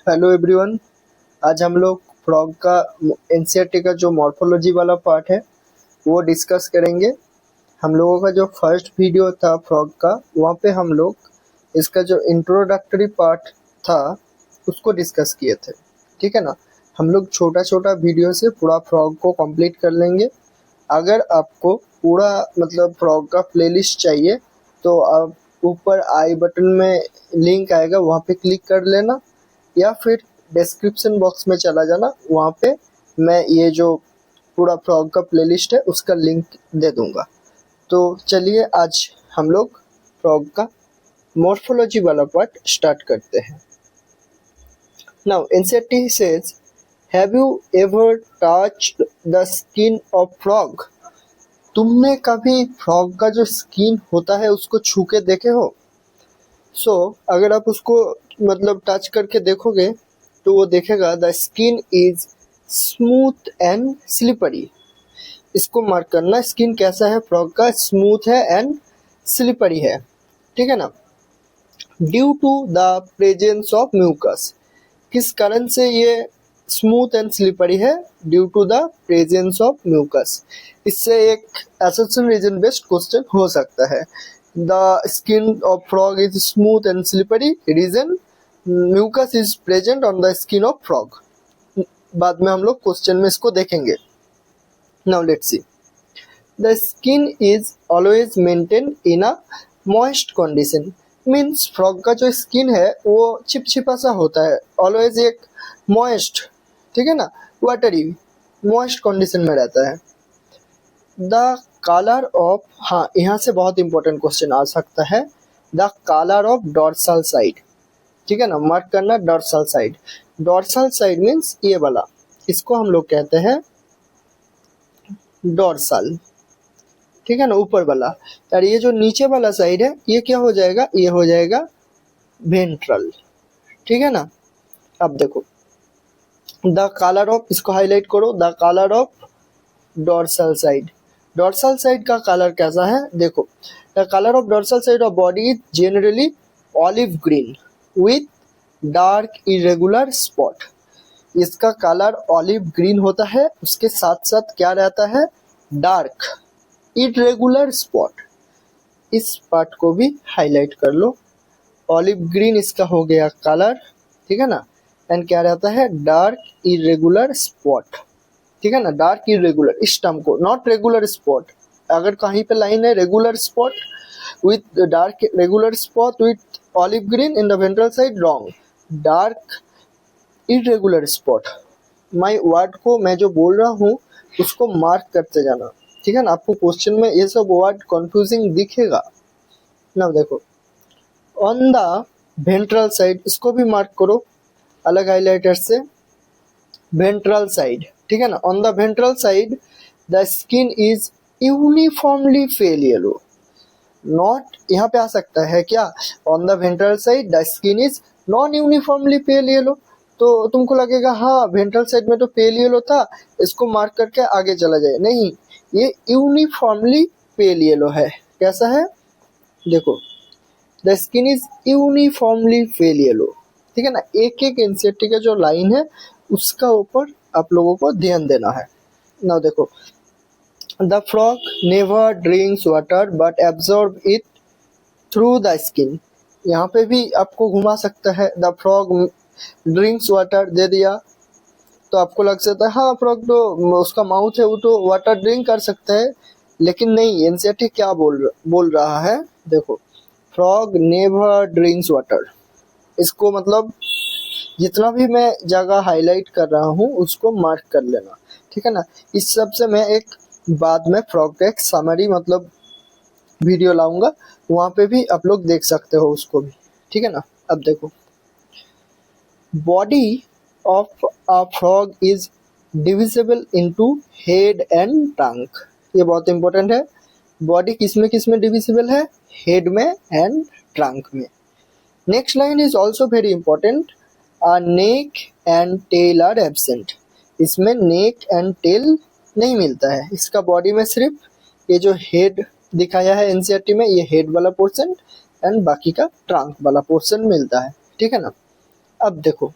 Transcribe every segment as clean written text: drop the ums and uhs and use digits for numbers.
Hello everyone. आज हम लोग फ्रॉग का एनसीईआरटी का जो मॉर्फोलॉजी वाला पार्ट है वो डिस्कस करेंगे। हम लोगों का जो फर्स्ट वीडियो था फ्रॉग का, वहाँ पे हम लोग इसका जो इंट्रोडक्टरी पार्ट था उसको डिस्कस किए थे। ठीक है ना। हम लोग छोटा छोटा वीडियो से पूरा फ्रॉग को कंप्लीट कर लेंगे। अगर आपको पूरा मतलब फ्रॉग का प्लेलिस्ट चाहिए तो आप ऊपर आई बटन में लिंक आएगा, वहाँ पे क्लिक कर लेना या फिर डिस्क्रिप्शन बॉक्स में चला जाना, वहाँ पे मैं ये जो पूरा फ्रॉग का प्लेलिस्ट है उसका लिंक दे दूँगा। तो चलिए आज हम लोग फ्रॉग का मॉर्फोलॉजी वाला पार्ट स्टार्ट करते हैं। Now NCERT says, have you ever touched the skin of frog? तुमने कभी फ्रॉग का जो स्किन होता है उसको छू के देखे हो? अगर आप उसको मतलब टच करके देखोगे तो वो देखेगा the skin is smooth and slippery. इसको मार्क करना, स्किन कैसा है फ्रॉग का, स्मूथ है एंड स्लिपरी है। ठीक है ना। Due to the presence of mucus, किस कारण से ये स्मूथ एंड स्लिपरी है? Due to the presence of mucus. इससे एक एसर्शन रीजन बेस्ड क्वेश्चन हो सकता है। The skin of frog is smooth and slippery, reason mucus is present on the skin of frog. बाद में हम लोग क्वेश्चन में इसको देखेंगे। Now let's see. The skin is always maintain in a moist condition. Means frog का जो skin है वो चिपचिपा सा होता है, ऑलवेज एक मॉइस्ट, ठीक है ना, वाटरी मॉइस्ट कंडीशन में रहता है। द कलर ऑफ, हाँ यहाँ से बहुत इंपॉर्टेंट क्वेश्चन आ सकता है, the colour of dorsal side. ठीक है ना, मार्क करना dorsal side. Dorsal side means ये वाला, इसको हम लोग कहते हैं डॉर्सल। ठीक है ना, ऊपर वाला। और ये जो नीचे वाला साइड है ये क्या हो जाएगा? ये हो जाएगा वेंट्रल। ठीक है ना। अब देखो द कलर ऑफ, इसको हाईलाइट करो, the colour of dorsal side. Dorsal side का कलर कैसा है? देखो, the colour of dorsal side of body is generally olive green with dark irregular spot. इसका कलर ऑलिव ग्रीन होता है, उसके साथ साथ क्या रहता है? Dark irregular spot. इस पार्ट को भी हाईलाइट कर लो। ऑलिव ग्रीन इसका हो गया कलर, ठीक है ना। एंड क्या रहता है? Dark irregular spot. ठीक है ना, डार्क इरेगुलर, इस टर्म को, नॉट रेगुलर स्पॉट। अगर कहीं पे लाइन है regular spot with dark regular spot with olive green in the ventral side, wrong. Dark irregular spot. My word को मैं जो बोल रहा हूँ उसको मार्क करते जाना। ठीक है ना, आपको क्वेश्चन में ये सब वर्ड कंफ्यूजिंग दिखेगा ना। देखो ऑन द वेंट्रल साइड, इसको भी मार्क करो अलग हाईलाइटर से, वेंट्रल साइड। ठीक है ना, on the ventral side the skin is uniformly pale yellow. Not यहाँ पे आ सकता है क्या? On the ventral side the skin is non uniformly pale yellow. तो तुमको लगेगा हाँ वेंट्रल साइड में तो पेल येलो था, इसको मार्क करके आगे चला जाए। नहीं, ये यूनिफॉर्मली पेल येलो है। कैसा है? देखो, the skin is uniformly pale yellow. ठीक है ना, एक एक एनसीईआरटी का जो लाइन है उसका ऊपर आप लोगों को ध्यान देना है। नाउ देखो, the frog never drinks water but absorb it through the skin. यहाँ पे भी आपको घुमा सकता है। द फ्रॉग ड्रिंक्स वाटर दे दिया तो आपको लग सकता है हाँ फ्रॉग तो उसका माउथ है, वो तो वाटर ड्रिंक कर सकता है, लेकिन नहीं। एनसीईआरटी क्या बोल रहा है? देखो, फ्रॉग नेवर ड्रिंक्स वाटर। इसको मतलब जितना भी मैं जगह हाईलाइट कर रहा हूँ उसको मार्क कर लेना। ठीक है ना। इस सब से मैं एक बाद में फ्रॉग का एक समरी मतलब वीडियो लाऊंगा, वहाँ पे भी आप लोग देख सकते हो उसको भी। ठीक है ना। अब देखो, body of a frog is divisible into head and trunk. ये बहुत इंपॉर्टेंट है। बॉडी किस में डिविजिबल है? हेड में एंड ट्रंक में। Next line is also very important, a neck and tail are absent। इसमें नेक एंड टेल नहीं मिलता है। इसका बॉडी में सिर्फ ये जो हेड दिखाया है एनसीईआरटी में, ये हेड वाला पोर्शन एंड बाकी का ट्रंक वाला पोर्शन मिलता है। ठीक है ना। अब देखो,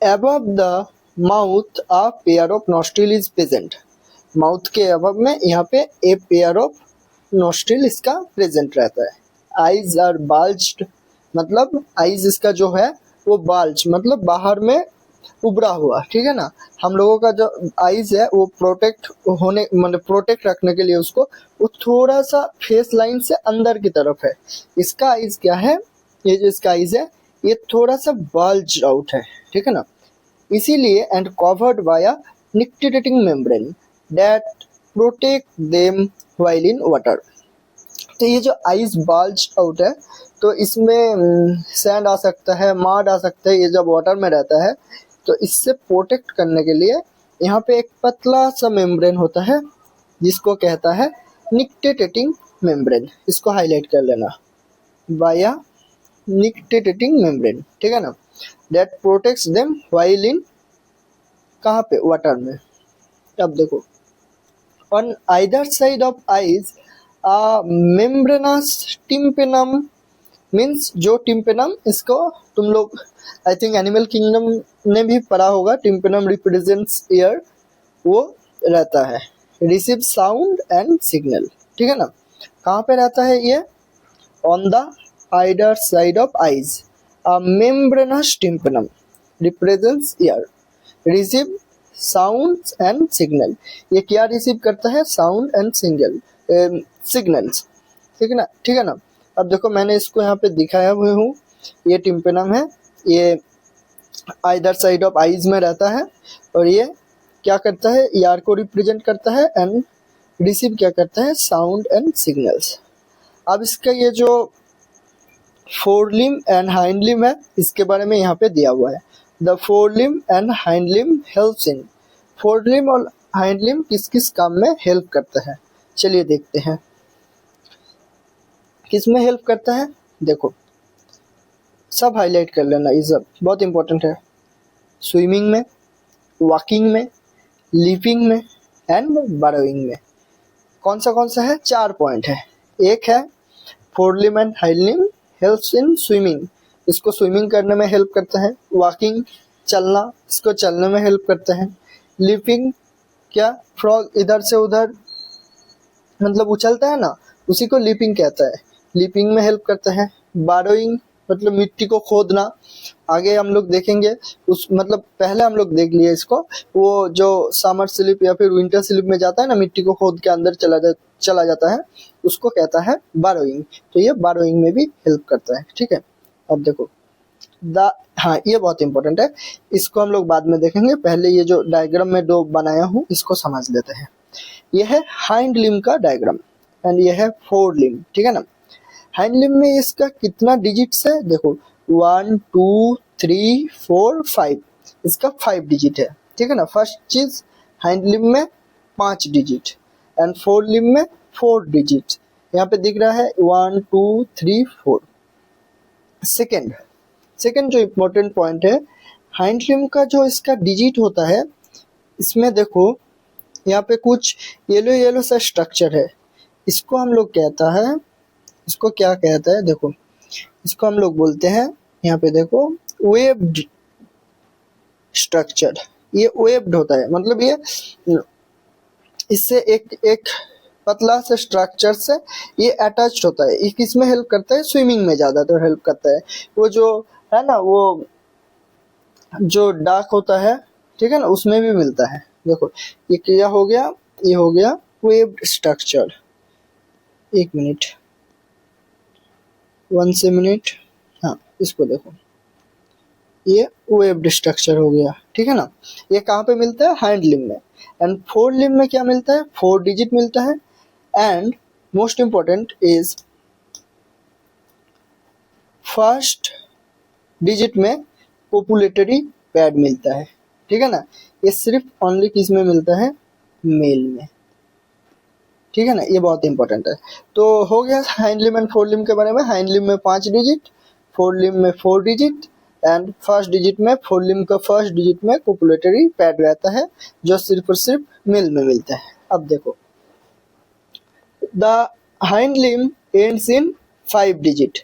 above the mouth a pair of nostril is present। Mouth के above में यहाँ पे a pair of nostril इसका प्रेजेंट रहता है। eyes are bulged, मतलब eyes इसका जो है वो bulge मतलब बाहर में उभरा हुआ, ठीक है ना। हम लोगों का जो आईज है वो प्रोटेक्ट होने मतलब प्रोटेक्ट रखने के लिए उसको वो थोड़ा सा फेस लाइन से अंदर की तरफ है। इसका आईज क्या है, ये जो इसका आईज है ये थोड़ा सा बल्ज आउट है, ठीक है ना। इसीलिए and covered by a nictitating membrane that protect them while in water. तो ये जो आईज बल्ज आउट है तो इसमें सैंड आ सकता है, मड आ सकता है, ये जब वाटर में रहता है तो इससे प्रोटेक्ट करने के लिए यहाँ पे एक पतला सा मेम्ब्रेन होता है जिसको कहता है निक्टेटिंग मेम्ब्रेन। इसको हाईलाइट कर लेना, बाया निक्टेटिंग मेम्ब्रेन, ठीक है ना। दैट प्रोटेक्ट्स देम व्हाइल इन कहाँ पे, वाटर में। अब देखो on either side of eyes membranes tympanum means जो टिम्पेनम, इसको तुम लोग आई थिंक एनिमल किंगडम ने भी पढ़ा होगा, टिम्पेनम रिप्रेजेंट्स ईयर, वो रहता है रिसीव साउंड एंड सिग्नल, ठीक है ना। कहाँ पे रहता है ये, on the either side of eyes a membranes tympanum represents year receive sound and signal. ये क्या रिसीव करता है, साउंड एंड सिग्नल्स, ठीक है ना, ठीक है ना। अब देखो मैंने इसको यहाँ पे दिखाया हुआ हूँ, ये टिम्पेनम है, ये आइदर साइड ऑफ आईज में रहता है और ये क्या करता है, ईयर को रिप्रेजेंट करता है एंड रिसीव क्या करता है, साउंड एंड सिग्नल्स। अब इसका ये जो फोर लिम एंड हाइंड लिम है इसके बारे में यहाँ पे दिया हुआ है। The four Liam and hind Liam helps in, forelimb और हाइंड लिम किस किस काम में हेल्प करता है, चलिए देखते हैं किस में हेल्प करता है। देखो सब हाईलाइट कर लेना, ये सब बहुत इंपॉर्टेंट है। स्विमिंग में, वॉकिंग में, लीपिंग में एंड बरोइंग में। कौन सा है, 4 पॉइंट है। एक है fore Liam and hind Liam helps in swimming, इसको स्विमिंग करने में हेल्प करता है। वॉकिंग चलना, इसको चलने में हेल्प करता है। लीपिंग क्या, फ्रॉग इधर से उधर मतलब उछलता है ना, उसी को लीपिंग कहता है, लीपिंग में हेल्प करता है। बारोइंग मतलब मिट्टी को खोदना, आगे हम लोग देखेंगे उस मतलब पहले हम लोग देख लिए इसको, वो जो समर स्लिप या फिर विंटर स्लिप में जाता है ना, मिट्टी को खोद के अंदर चला जाता है, उसको कहता है बारोइंग। तो ये बारोइंग में भी हेल्प करता है, ठीक है। अब देखो हाँ ये बहुत इंपॉर्टेंट है, इसको हम लोग बाद में देखेंगे, पहले ये जो डायग्राम में दो बनाया हूँ इसको समझ लेते हैं। ये है हाइंड लिम का डायग्राम एंड ये है फोर लिम, ठीक है ना। हाइंड लिम में इसका कितना डिजिट्स है, देखो 1 2 3 4 5, इसका 5 डिजिट है, ठीक है ना। फर्स्ट चीज हाइंड लिम में 5 डिजिट एंड फोर लिम में 4 डिजिट, यहाँ पे दिख रहा है 1 2 3 4। सेकेंड जो इम्पोर्टेंट पॉइंट है, हाइंड लिम का जो इसका डिजिट होता है, इसमें देखो यहाँ पे कुछ येलो सा स्ट्रक्चर है, इसको हम लोग कहता है, इसको क्या कहता है, देखो इसको हम लोग बोलते हैं, यहाँ पे देखो वेव्ड स्ट्रक्चर। ये वेव्ड होता है मतलब ये इससे एक पतला से स्ट्रक्चर से ये अटैच्ड होता है। ये किस में हेल्प करता है, स्विमिंग में ज़्यादातर हेल्प करता है। वो जो है ना, वो जो डार्क होता है, ठीक है ना, उसमें भी मिलता है। देखो ये क्या हो गया, ये हो गया वेव्ड स्ट्रक्चर। एक मिनट, 1 से मिनट, हाँ इसको देखो, ये वेव्ड स्ट्रक्चर हो गया, ठीक है ना। ये कहाँ पे मिलता है, हाइंड लिम में। एंड फोर लिम में क्या मिलता है, 4 डिजिट मिलता है and most important is first digit में पोपुलेटरी पैड मिलता है, ठीक है ना। ये सिर्फ ओनली किस में मिलता है, मेल में, ठीक है ना। ये बहुत इंपॉर्टेंट है। तो हो गया हाइंड लिम एंड फोर लिम के बारे में। हाइंड लिम में 5 डिजिट, फोर लिम में 4 डिजिट एंड फर्स्ट डिजिट में, फोर लिम का फर्स्ट डिजिट में पोपुलेटरी पैड रहता है जो सिर्फ और सिर्फ मेल में मिलता है। अब देखो the hind limb ends in 5 digit,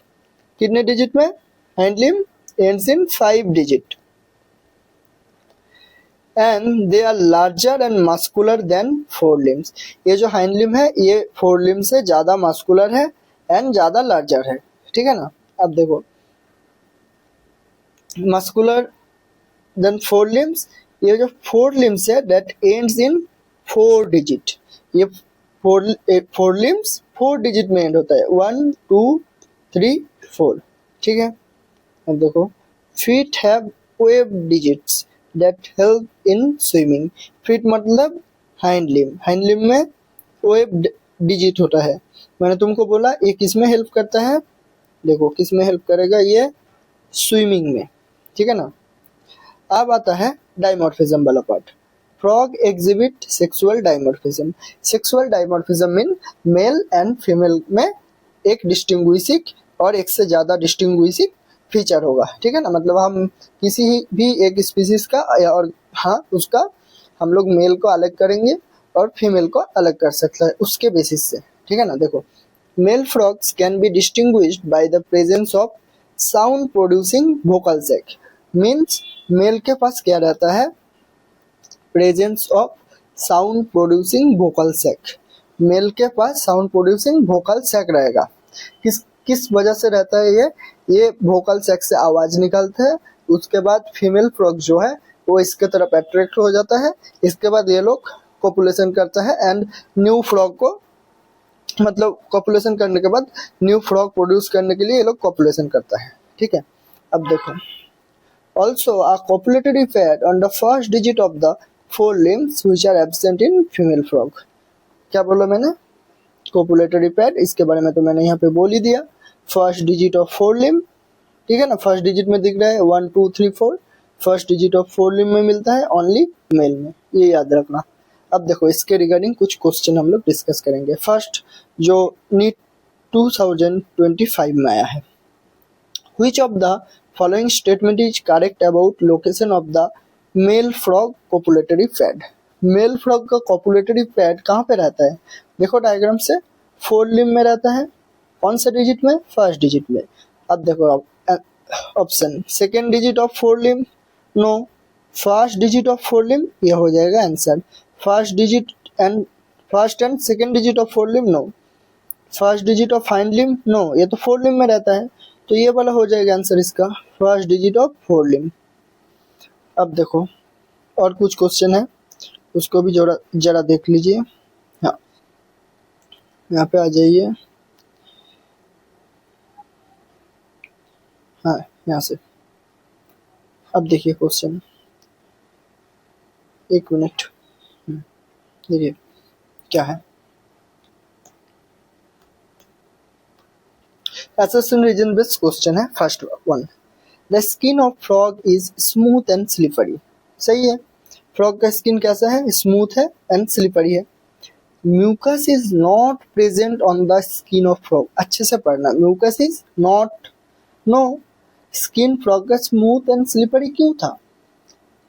कितने डिजिट में, hind limb ends in 5 digit and they are larger and muscular than forelimbs। ये जो हाइंड लिम्ब है ये फोरलिम्ब से ज्यादा मस्कुलर है एंड ज्यादा लार्जर है, ठीक है ना। अब देखो मस्कुलर देन फोरलिम्स, ये जो फोरलिम्स है दैट एंड्स इन 4 डिजिट, ये फोरलिम्स 4 डिजिट में एंड होता है, 1 2 3 4, ठीक है। अब देखो feet have web digits that help in swimming. Feet मतलब हाइंड लिम्ब में वेब डिजिट होता है। मैंने तुमको बोला ये किस में हेल्प करता है, देखो किस में हेल्प करेगा, ये स्विमिंग में, ठीक है ना। अब आता है डाइमॉर्फिज्म वाला part. Frog exhibit sexual dimorphism. Sexual dimorphism mean male and female में एक डिस्टिंग्विशिंग और एक से ज्यादा डिस्टिंग्विशिंग फीचर होगा, ठीक है ना। मतलब हम किसी भी एक स्पीसीज का और हाँ उसका हम लोग मेल को अलग करेंगे और फीमेल को अलग कर सकते हैं उसके बेसिस से, ठीक है ना। देखो male frogs can be distinguished by the presence of sound producing vocal sac. Means male के पास क्या रहता है, presence of sound producing vocal sac. Male के पास साउंड प्रोड्यूसिंग वोकल सैक रहेगा। किस वजह से रहता है ये वोकल सैक से आवाज निकलता है, उसके बाद फीमेल फ्रॉग जो है वो इसके तरफ अट्रैक्ट हो जाता है, इसके बाद ये लोग कॉपुलेशन करता है एंड न्यू फ्रॉग को, मतलब कॉपुलेशन करने के बाद न्यू फ्रॉग प्रोड्यूस करने के लिए ये लोग कॉपुलेशन करता है, ठीक है। अब देखो also a copulatory pad on the first digit of the forelimbs which are absent in female frog। क्या बोला मैंने, copulatory pad, इसके बारे में तो मैंने यहाँ पे बोल ही दिया। फर्स्ट डिजिट ऑफ फोरलिम्ब, ठीक है ना, फर्स्ट डिजिट में दिख रहा है 1 2 3 4, फर्स्ट डिजिट ऑफ फोरलिम्ब में मिलता है ओनली मेल में, ये याद रखना। अब देखो इसके रिगार्डिंग कुछ क्वेश्चन हम लोग डिस्कस करेंगे। फर्स्ट जो नीट 2025 में आया है, which of the following statement is correct about location of the male frog copulatory pad। Male frog का कॉपुलेटरी पैड कहाँ पे रहता है, देखो डायग्राम से, फोर लिम्ब में रहता है, कौन सा डिजिट में, फर्स्ट डिजिट में। अब देखो option second digit of fore limb, no. First digit of fore limb, ये हो जाएगा answer. First and second digit of fore limb, no. First digit of hind limb, no, ये तो फोर लिम्ब में रहता है, तो ये वाला हो जाएगा आंसर इसका, first digit of fore limb. अब देखो और कुछ क्वेश्चन है, उसको भी जरा देख लीजिए। हाँ यहाँ पे आ जाइए, हाँ यहाँ से। अब देखिए क्वेश्चन, एक मिनट, देखिए क्या है। असर्शन रीजन बेस्ड क्वेश्चन है। First one, the skin of frog is smooth and slippery. सही है, फ्रॉग का स्किन कैसा है, स्मूथ है एंड स्लिपरी है। Mucus is not present on the skin of frog. अच्छे से पढ़ना, mucus is not, no. Skin frog का स्मूथ एंड स्लिपरी क्यों था,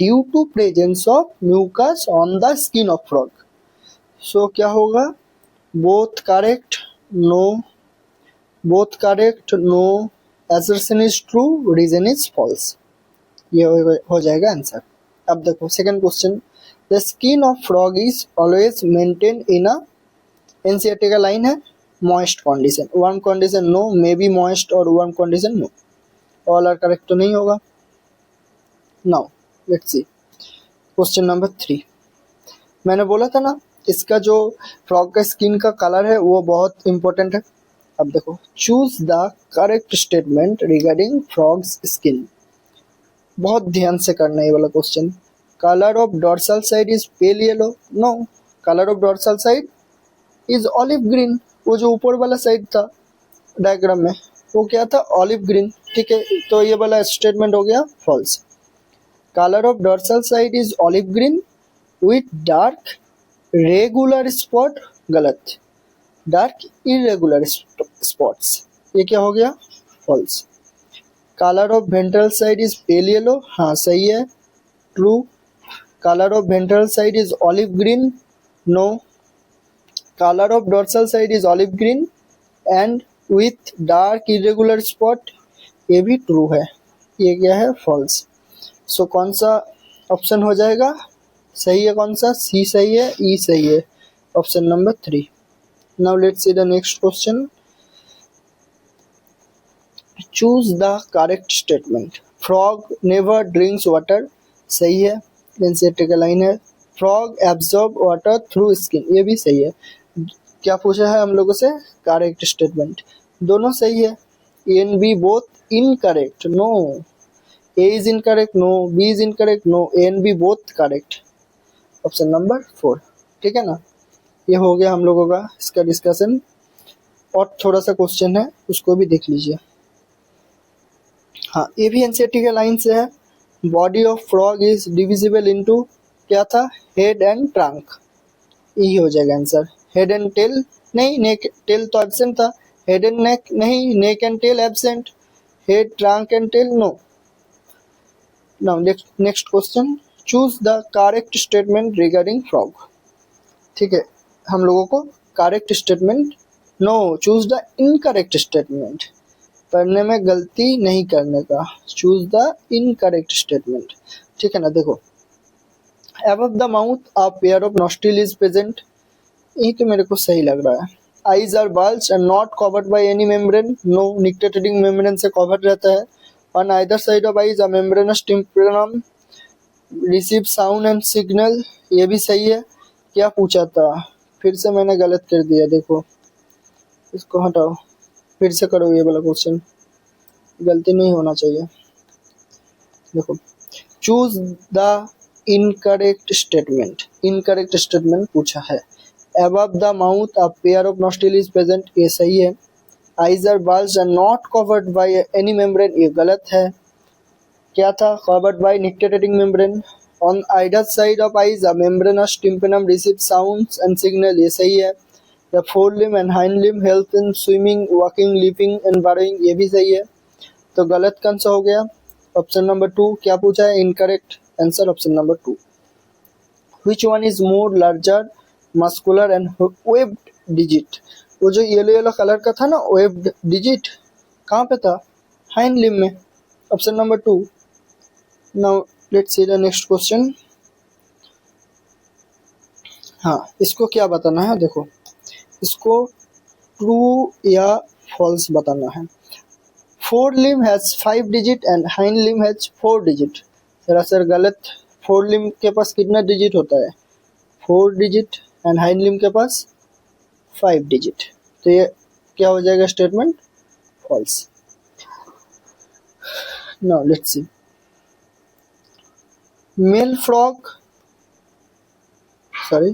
due to presence of mucus on the skin of frog. So क्या होगा, both correct, no, both correct, no, assertion is true, reason is false, ये हो जाएगा answer. अब देखो second question, the skin of frog is always maintain in a, NCERT का line है, moist condition. One condition no, may be moist, और one condition no, all are correct तो नहीं होगा। Now let's see question number 3। मैंने बोला था ना इसका जो फ्रॉग का स्किन का कलर है वो बहुत इंपॉर्टेंट है। अब देखो, choose the correct statement regarding frogs skin. बहुत ध्यान से करना ये वाला question. Colour of dorsal side is pale yellow, no. Colour of dorsal side is olive green. वो जो ऊपर वाला साइड था डायग्राम में वो क्या था, ऑलिव ग्रीन, ठीक है, तो ये वाला स्टेटमेंट हो गया false. Colour of dorsal side is olive green with dark regular spot, गलत, डार्क इरेगुलर स्पॉट्स, ये क्या हो गया, false. Colour of ventral side is pale yellow, हाँ सही है, true. Colour of ventral side is olive green, no. Colour of dorsal side is olive green and with dark irregular spot, ये भी true है, ये क्या है, फॉल्स। सो कौन सा ऑप्शन हो जाएगा सही है, कौन सा, सी सही है, ई सही है, option number 3। Now let's see the next question. Choose the correct statement. Frog never drinks water, सही है, एनसीईआरटी का लाइन है। Frog absorb water through skin, ये भी सही है। क्या पूछा है हम लोगों से, करेक्ट स्टेटमेंट, दोनों सही है। A and B both incorrect, no, A is incorrect, no, B is incorrect, no, A and B both correct, option number 4। ठीक है ना, ये हो गया हम लोगों का इसका डिस्कशन। और थोड़ा सा क्वेश्चन है उसको भी देख लीजिए। हाँ, ये भी एनसीईआरटी के लाइन से है। Body of frog is divisible into, क्या था, हेड एंड ट्रंक, यही हो जाएगा आंसर। हेड एंड टेल नहीं, नेक टेल तो एब्सेंट था। हेड एंड नेक नहीं, neck and tail absent, head trunk and tail no. Now next question, choose the correct statement regarding frog. ठीक है, हम लोगों को correct statement, no, choose the incorrect statement, पढ़ने में गलती नहीं करने का, चूज द इनकरेक्ट स्टेटमेंट। ठीक है ना, देखो, above the mouth a pair of nostril is present, यही तो मेरे को सही लग रहा है। eyes are bulged and not covered by any membrane, no, nictitating membrane से covered रहता है। on either side of eyes a membranous tympanum receive sound and signal, ये भी सही है। क्या पूछा था, फिर से मैंने गलत कर दिया, देखो इसको हटाओ, फिर से करो ये वाला क्वेश्चन, गलती नहीं होना चाहिए। देखो, choose the incorrect statement, incorrect statement पूछा है। above the mouth a pair of nostril is present, ये सही है। eyes are bulged and not covered by any membrane, ये गलत है। क्या था, covered by nictitating membrane। on either side of eyes a membranous tympanum receives sounds and signal, ये सही है। the forelimb and hind limb help in swimming, walking, leaping and burrowing, ये भी सही है। तो गलत कौन सा हो गया, ऑप्शन नंबर 2। क्या पूछा है, incorrect, answer option number 2। Which one is more larger, muscular and webbed digit, वो जो येलो येलो कलर का था ना, वेब्ड डिजिट कहाँ पे था, हाइंड लिम्ब में, option number 2। Now let's see the next question. हाँ, इसको क्या बताना है, देखो इसको ट्रू या फॉल्स बताना है। Four limb has 5 digit and hind limb has 4 digit, सरासर गलत। फोर लिम्ब के पास कितना डिजिट होता है, 4 डिजिट, एंड हाइंड लिम्ब के पास 5 डिजिट, तो ये क्या हो जाएगा statement, false. Now let's see, male frog, sorry,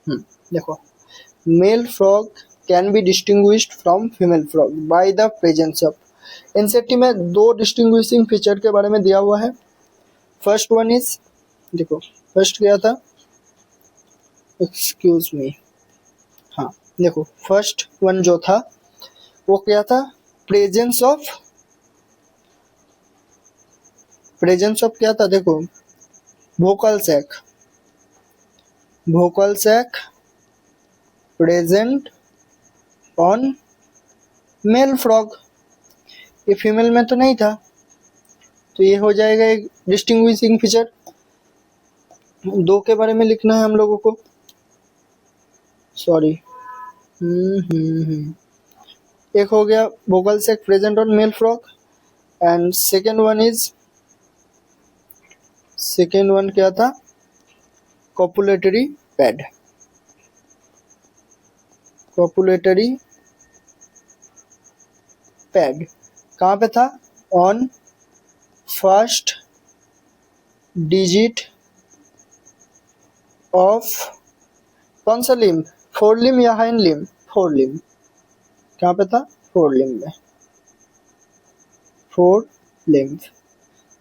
देखो, male frog can be distinguished from female frog by the presence of, NCERT में 2 डिस्टिंग्विशिंग फीचर के बारे में दिया हुआ है। फर्स्ट वन इज, देखो फर्स्ट क्या था, एक्सक्यूज मी, हाँ देखो फर्स्ट वन जो था वो क्या था, प्रेजेंस ऑफ क्या था, देखो vocal sac present on male frog, ये फीमेल में तो नहीं था, तो ये हो जाएगा एक डिस्टिंग्विशिंग फीचर। 2 के बारे में लिखना है हम लोगों को, सॉरी, एक हो गया vocal sac present on male frog, and second one क्या था, कॉपुलेटरी पैड कहाँ पे था, ऑन फर्स्ट डिजिट ऑफ कौन सा लिम्ब, 4 लिम्ब या हाइंड लिम्ब, 4 लिम्ब, कहाँ पे था, 4 लिम्ब में, 4 लिम्ब।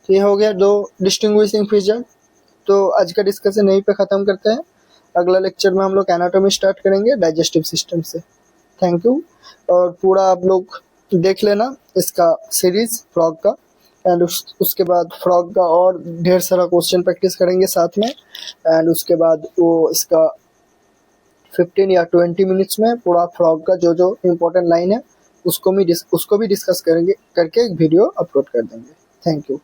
तो ये हो गया 2 डिस्टिंग्विशिंग फीचर। तो आज का डिस्कशन यहीं पे ख़त्म करते हैं, अगला लेक्चर में हम लोग एनाटॉमी स्टार्ट करेंगे डाइजेस्टिव सिस्टम से। थैंक यू, और पूरा आप लोग देख लेना इसका सीरीज फ्रॉग का, एंड उसके बाद फ्रॉग का और ढेर सारा क्वेश्चन प्रैक्टिस करेंगे साथ में, एंड उसके बाद वो इसका 15 या 20 मिनट्स में पूरा फ्रॉग का जो जो इम्पोर्टेंट लाइन है उसको भी डिस्कस करके एक वीडियो अपलोड कर देंगे। Thank you.